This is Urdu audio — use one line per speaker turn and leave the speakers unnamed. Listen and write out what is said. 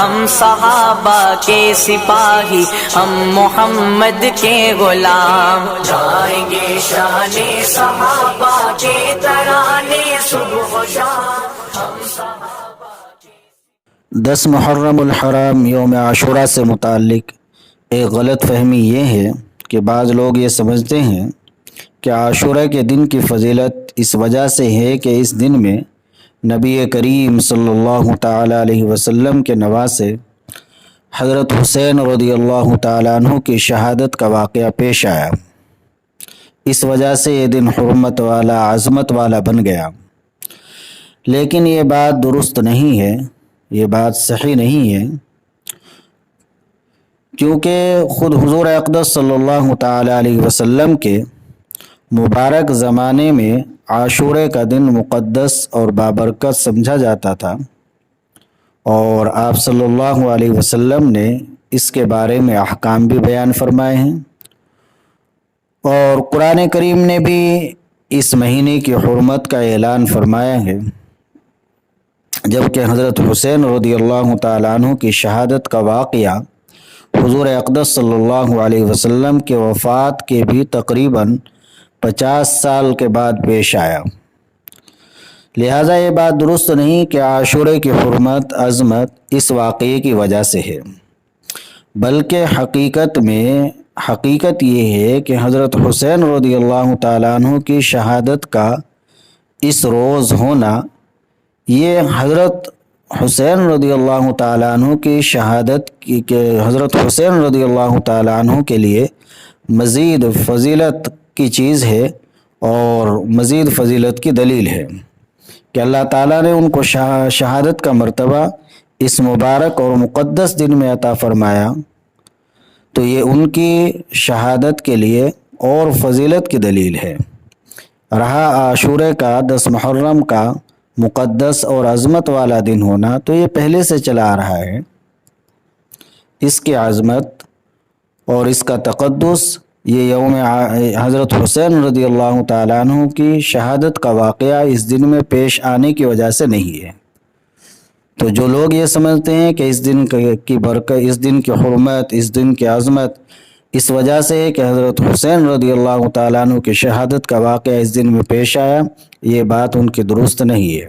ہم صحابہ کے سپاہی، ہم محمد کے غلام، جائیں گے شان صحابہ کے ترانے صبح و شام، ہم صحابہ کے
10 محرم الحرام یوم عاشوراء سے متعلق ایک غلط فہمی یہ ہے کہ بعض لوگ یہ سمجھتے ہیں کہ عاشوراء کے دن کی فضیلت اس وجہ سے ہے کہ اس دن میں نبی کریم صلی اللہ تعالی علیہ وسلم کے نواسے حضرت حسین رضی اللہ تعالیٰ عنہ کی شہادت کا واقعہ پیش آیا، اس وجہ سے یہ دن حرمت والا، عظمت والا بن گیا۔ لیکن یہ بات درست نہیں ہے، یہ بات صحیح نہیں ہے، کیونکہ خود حضور اقدس صلی اللہ تعالی علیہ وسلم کے مبارک زمانے میں عاشورے کا دن مقدس اور بابرکت سمجھا جاتا تھا، اور آپ صلی اللہ علیہ وسلم نے اس کے بارے میں احکام بھی بیان فرمائے ہیں، اور قرآن کریم نے بھی اس مہینے کی حرمت کا اعلان فرمایا ہے، جبکہ حضرت حسین رضی اللہ تعالیٰ عنہ کی شہادت کا واقعہ حضور اقدس صلی اللہ علیہ وسلم کے وفات کے بھی تقریباً 50 سال کے بعد پیش آیا۔ لہٰذا یہ بات درست نہیں کہ عاشورے کی حرمت، عظمت اس واقعے کی وجہ سے ہے، بلکہ حقیقت یہ ہے کہ حضرت حسین رضی اللہ تعالیٰ عنہ کی شہادت کا اس روز ہونا، یہ حضرت حسین رضی اللہ تعالیٰ عنہ کی شہادت کہ حضرت حسین رضی اللہ تعالیٰ عنہ کے لیے مزید فضیلت کی چیز ہے اور مزید فضیلت کی دلیل ہے کہ اللہ تعالیٰ نے ان کو شہادت کا مرتبہ اس مبارک اور مقدس دن میں عطا فرمایا، تو یہ ان کی شہادت کے لیے اور فضیلت کی دلیل ہے۔ رہا عاشورے کا 10 محرم کا مقدس اور عظمت والا دن ہونا، تو یہ پہلے سے چلا آ رہا ہے، اس کی عظمت اور اس کا تقدس یہ یوم حضرت حسین رضی اللہ تعالیٰ عنہ کی شہادت کا واقعہ اس دن میں پیش آنے کی وجہ سے نہیں ہے۔ تو جو لوگ یہ سمجھتے ہیں کہ اس دن کی برکت، اس دن کی حرمت، اس دن کی عظمت اس وجہ سے ہے کہ حضرت حسین رضی اللہ تعالیٰ عنہ کی شہادت کا واقعہ اس دن میں پیش آیا، یہ بات ان کی درست نہیں ہے۔